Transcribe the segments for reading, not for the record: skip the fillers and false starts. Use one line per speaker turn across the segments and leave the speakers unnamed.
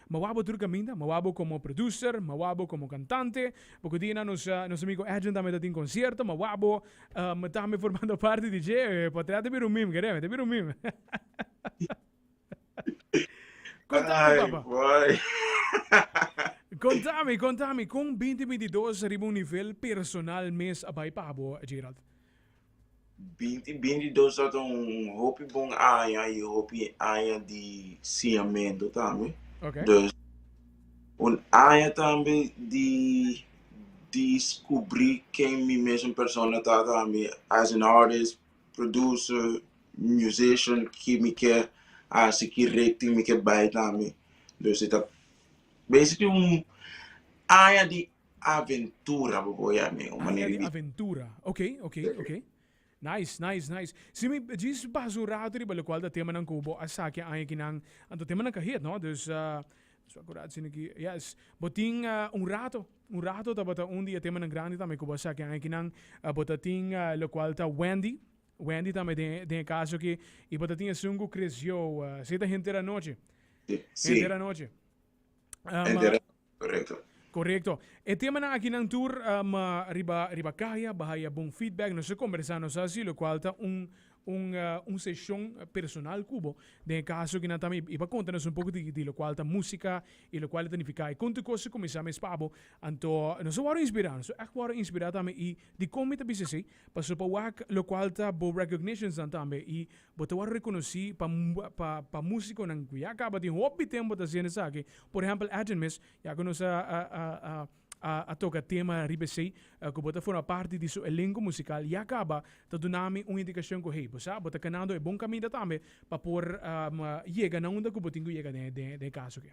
mawabo tudo caminho, mawabo como producer, mawabo como cantante, porque tinha nos amigo Adrian também tá em concerto, mawabo também formando parte de DJ, pode até vir um meme, queremos, até vir um meme. Contame,
Ai,
papa.
boy.
Contame, com 2022 arriba um nível personal mês abay pabo, Gerald.
2022 had een hoopje bong aia e hoopje aia di siamento também.
Okay.
Dus een aia também di descobrir quem me mesmo persona tá também as an artist, producer, musician que me quer assim que recting me quer bij também. Dus het is basically aia di aventura, boy, ja, nee,
Aia de aventura. Okay. Nice. Se me diz basurato riba lo qual da tema ng kubo asaki ay kinang anto tema ng kahit no. Dus so akurat sinigi yes. Boting un rato tabata undi a tema ng grande ta may kubo asaki ay kinang botating lo qual ta Wendy também tem caso que e botating sungo cresceu seta gente noche.
Sí,
Gente noche.
correcto.
Correcto. E tema na aqui ng tour riba kaya bahaya bom feedback nós conversando sa lo qual ta un sessão personal cubo de caso que natami iba conta-nos pouco de lo qual ta música e lo qual tanifica e conta coisa começar mes pabo anto nós waro inspirado so echt waro inspirado também e de como ta BCC passo pa wak lo qual ta bo recognitions também e bota waro reconheci pa músico nang kuya acaba de hobby tempo ta sene sa que por exemplo Adrian Miss ya conosce a toca tema ribesei que bota forma parte de seu elenco musical e acaba tá dando uma indicação que hey bosa bota canando é bom caminho também para por chega na onda que botinho chega de caso que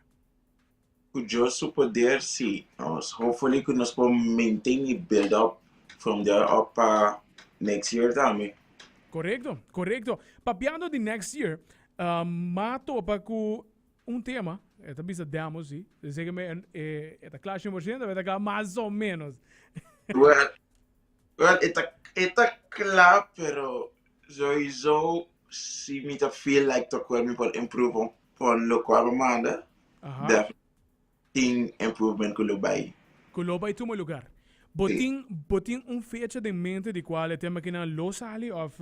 Curioso poder see us. Hopefully could nos maintain and build up from there up next year também.
correcto papiando de next year mato para com tema esta bisa demos sim dizer que me esta classe 1% vai dar mais ou menos
Well, it's claro, pero sowieso si me te feel like to kwel me por improve on lo qual manda. Definitely improvement que lo bai.
Kuloba e tumo lugar. Botin fecha de mente de qual tema que na lo sali of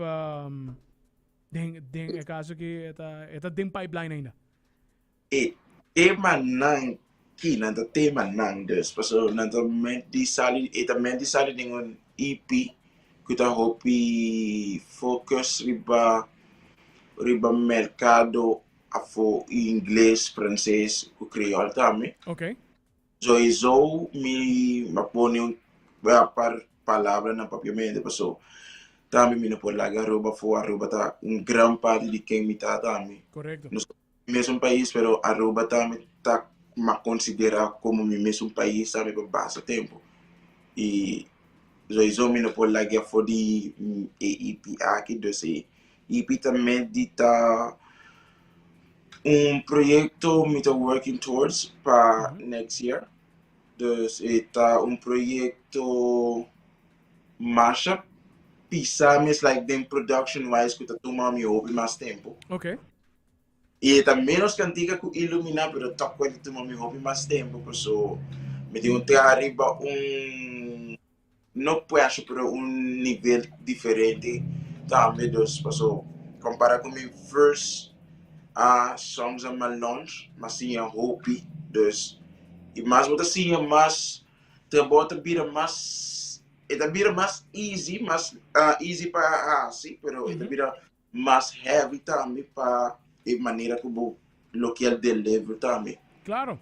den é caso que eta den pipeline ainda.
Tema nang kina the tema nang dus paso nanta menti sali dengan EP kita hopi focus riba mercado afo inglês francês o creole também.
Okay.
So mi mapone par palavra na papiamento paso também mi não pode largar arroba tá gran parte de quem me tá também.
Correcto.
Mesmo país, pero Aruba também está considera como mi mesmo país, sabe, por bastante tempo. E isso me não pode largar for de EP aqui, dus EP também está projeto me está working towards para next year. Dus está projeto mashup, pisames like them production wise que está tomando mi hobby mais tempo.
Okay.
E tá menos cantiga que iluminar, pero tá quase tomando meu hobby mais tempo, porque me deu até arriba não puedo, pero nível diferente também dos, porque comparar com meu first songs on my launch, mas sim hobby, dus e mais bota sim mais te bota bira mais bira mais easy easy para assim, pero bira mais heavy também para de maneira como lo que ele deliver também.
Claro,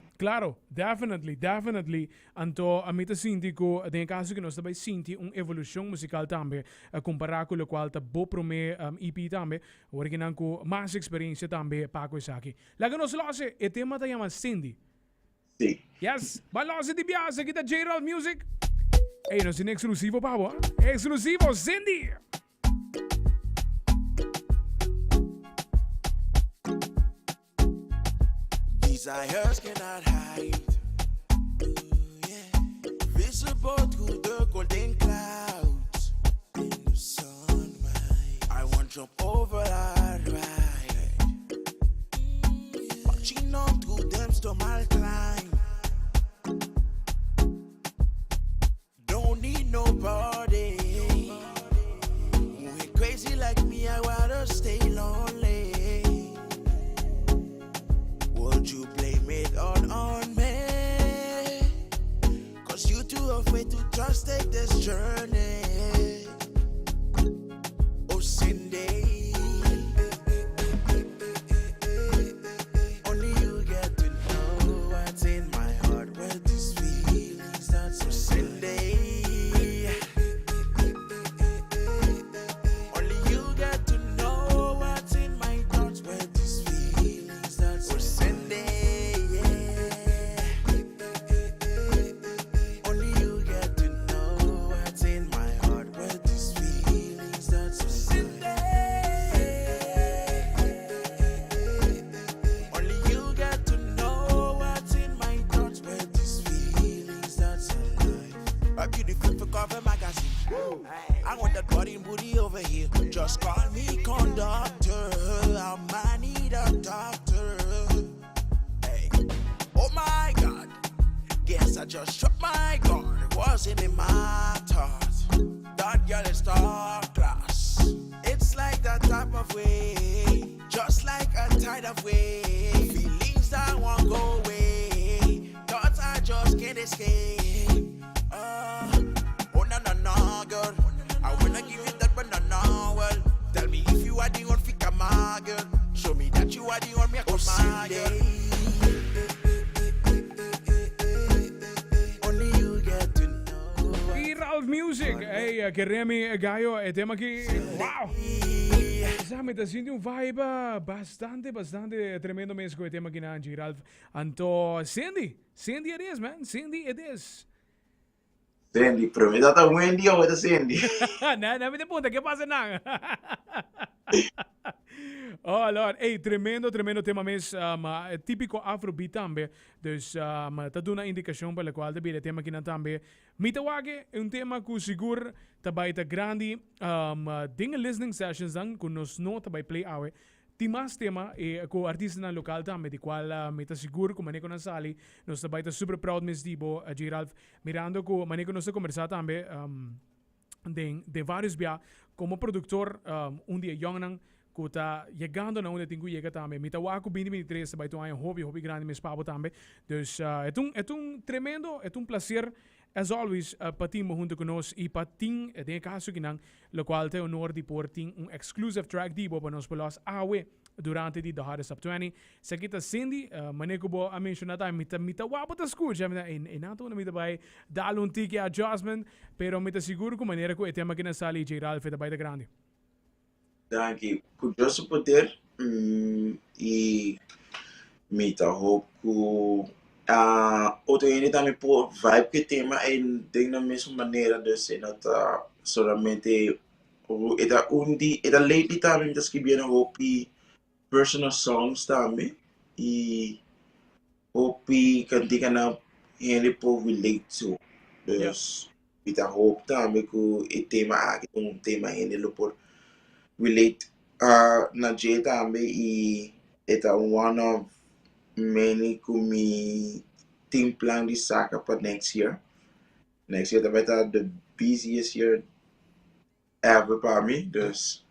definitely. Anto a mita sinti ko den caso que nós também sinti evolução musical também, comparar com o qual tá bo prome EP também, original com mais experiência também para coisa aqui. Lá que nós losse, e tema tá chama Cindy.
Sim.
Yes, balose de biasa aqui da Jralph Music. Ei, nós tem exclusivo pavo, exclusivo Cindy.
Desires cannot hide. Visible through the golden clouds in the sunrise. I want to jump over that ride. Watching on through them stormy clouds. way to just take this journey. Oh, Cindy, only you get to know what's in my heart, where these feelings start. So Cindy, only you get to know what's in my thoughts, where these feelings start. So Cindy, only you get to know what's in my heart, where these feelings start. So Cindy, only you get to know what's in my thoughts, where these feelings start. So a beautiful for cover magazine. I want that body and booty over here. Just call me conductor. I might need a doctor. Hey, oh my God. Guess I just struck my guard. It wasn't in my thoughts. That girl is top class. It's like that type of way. Just like a tide of wave. Feelings that won't go away. Thoughts I just can't escape. Oh no no no girl, I wanna give you that banana. Well, tell me if you are the one for my girl. Show me that you are the one me for my girl. Only you get to know.
Jralph Music. Hey, che Remy Gaio e tema che wow. Sabe, tá sentindo um vibe bastante tremendo mesmo com o tema aqui na Jralph. Então, Cindy it is, man. Cindy it is.
Sandy, prometa tá Wendy ou é Sandy?
Não me pergunta, que passa não? Oh, Lord. Hey, tremendo tema mesmo. Típico Afrobeat também. Dus, tá dando uma indicação para a qual o tema aqui também. Mitawage é tema que seguro também tá grande. Dinge listening sessions dan, que nós não também play awe. Timas tema com artista na local também, de qual me tá seguro que maneco na sali. Nós também tá super proud mesmo dibo, Jralph. Mirando que maneco nós conversar também de vários via como produtor dia young nang que está chegando na onde tem que chegar também. Me tá waco 2023 também tem um hobby grande mesmo para também. Dus é um tremendo, é um prazer as always para ti junto conosco e para ti de caso que não, lo qual te honor de por ti exclusive track dibo para nós pelos awe durante di Hardest Top 20. Sa kita Cindy, maneco bo a mencionata mita wapo ta escucha, e nato na mita bay dalo un tiki adjustment, pero mita seguro que maneira ko tema que na sali Jralph da bay da grande.
Danke. Curioso poder e mita hope que outro ainda também por vibe que tema é de na mesma maneira de ser nota solamente era lately também me escrevendo hope personal songs também e hope cantiga na ele por relate to dus mita hope também que o tema aqui tema ele por relate na J também e é one of many kumi team plan di Saka for next year. Next year vai estar the busiest year ever para mim. Dus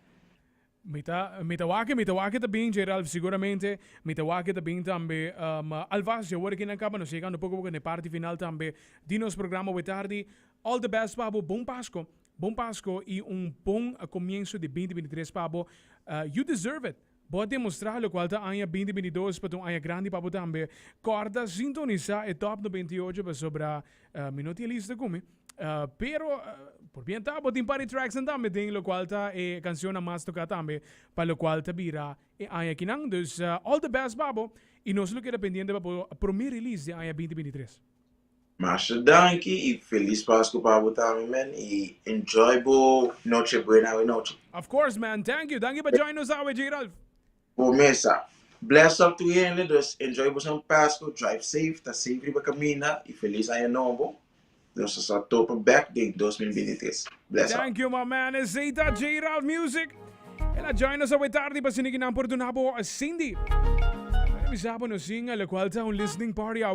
Mitawake também, Jralph, seguramente. Mitawake também também. Alvas, já working acaba, nós chegando pouco na parte final também. De nosso programa de tarde. All the best, Pabo. Bom Pasco. Bom Pasco e bom começo de 2023, Pabo. You deserve it. Pode demonstrar o qual está em 2022 para um grande papo também. Corda sintoniza é top 98 para sobre a minuto lista como. Pero por bem tá, pode party tracks também tem o qual está é canção a mais tocar também para o qual está vira é aqui não. Dus all the best, Babo. E nós lo que dependendo para o primeiro release de 2023.
Mas danke e feliz Páscoa para você também, man. E enjoyable noche buena noche.
Of course, man. Thank you for joining us out with Jralph.
Começa. Bless up to you, dus enjoy você Páscoa, drive safe, tá sempre para caminhar e feliz ano novo. Nós só topa back de 2023. Bless up.
Thank you, my man. Is that Jralph Music? Ela join us away tarde para sinigin ang Portunabo Cindy. Ay, misabo no singa, la cual ta un listening party